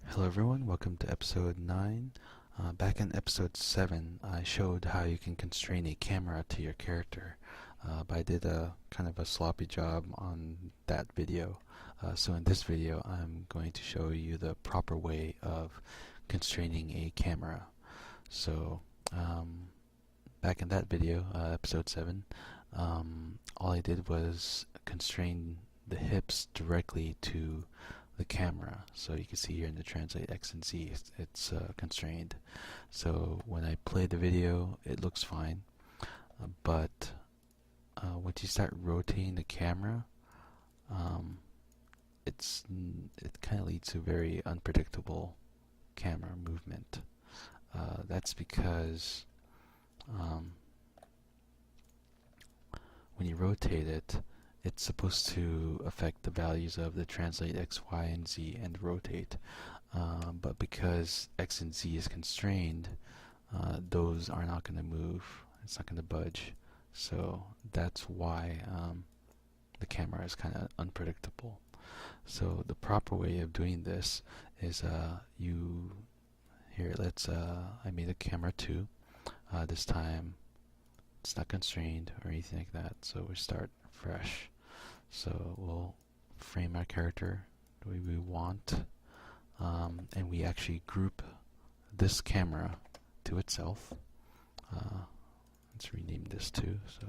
Hello everyone, welcome to episode 9. Back in episode 7, I showed how you can constrain a camera to your character, but I did a kind of a sloppy job on that video. So in this video, I'm going to show you the proper way of constraining a camera. So back in that video, episode 7, all I did was constrain the hips directly to the camera. So you can see here in the translate X and Z, it's constrained. So when I play the video, it looks fine. But once you start rotating the camera, it kind of leads to very unpredictable camera movement. That's because when you rotate it, it's supposed to affect the values of the translate X, Y, and Z and rotate. But because X and Z is constrained, those are not going to move. It's not going to budge. So that's why the camera is kind of unpredictable. So the proper way of doing this is I made a camera 2. This time it's not constrained or anything like that, so we start fresh. So we'll frame our character the way we want, and we actually group this camera to itself. Let's rename this too. So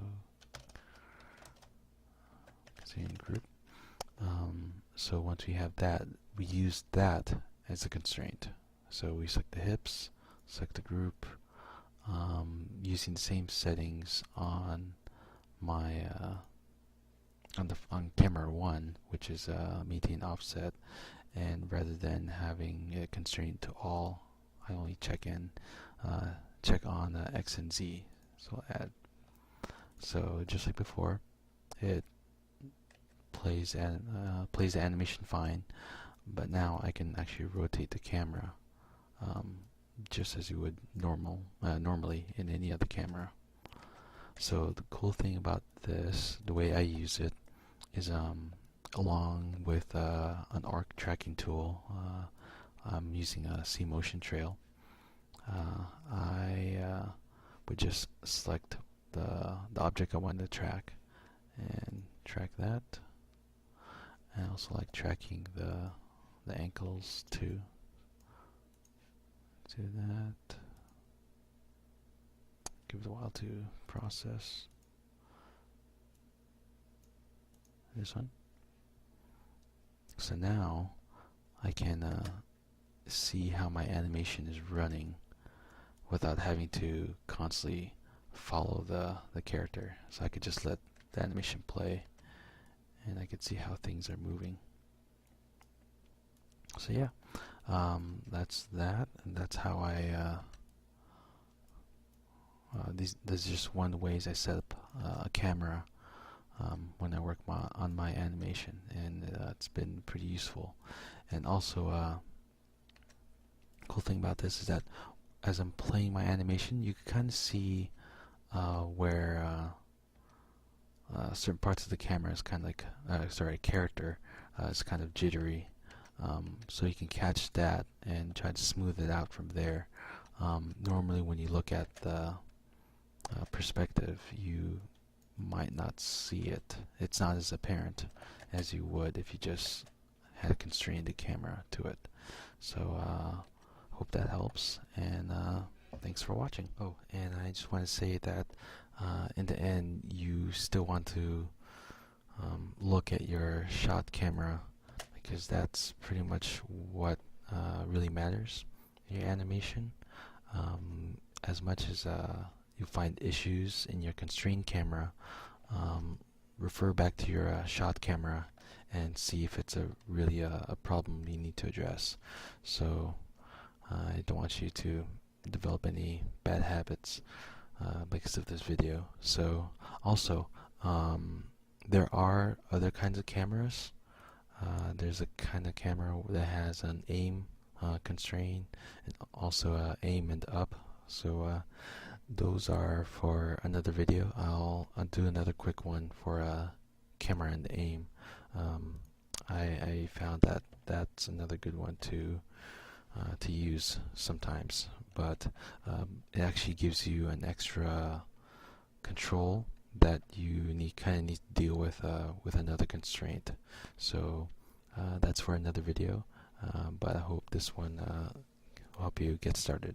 constrain group. So once we have that, we use that as a constraint. So we select the hips, select the group, using the same settings on my on camera 1, which is maintain offset, and rather than having it constrained to all, I only check on X and Z. So I'll add. So just like before, it plays the animation fine, but now I can actually rotate the camera just as you would normally in any other camera. So the cool thing about this, the way I use it, is along with an arc tracking tool. I'm using a C-Motion trail. I would just select the object I want to track and track that. And I also like tracking the ankles too. Do that. Give it a while to process. This one. So now I can see how my animation is running without having to constantly follow the character. So I could just let the animation play and I could see how things are moving. So yeah, that's that, and that's how I this is just one of the ways I set up a camera when I work on my animation, and it's been pretty useful. And also, cool thing about this is that as I'm playing my animation, you can kind of see where certain parts of the camera is kind of like, character is kind of jittery. So you can catch that and try to smooth it out from there. Normally when you look at the perspective, you might not see it. It's not as apparent as you would if you just had constrained the camera to it. So hope that helps, and thanks for watching. Oh, and I just want to say that in the end, you still want to look at your shot camera, because that's pretty much what really matters in your animation. As much as you find issues in your constrained camera, refer back to your shot camera and see if it's really a problem you need to address. So I don't want you to develop any bad habits because of this video. So also, there are other kinds of cameras. There's a kind of camera that has an aim constraint, and also aim and up. So those are for another video. I'll do another quick one for camera and aim. I found that that's another good one to to use sometimes, but it actually gives you an extra control that you kind of need to deal with another constraint. So that's for another video, but I hope this one will help you get started.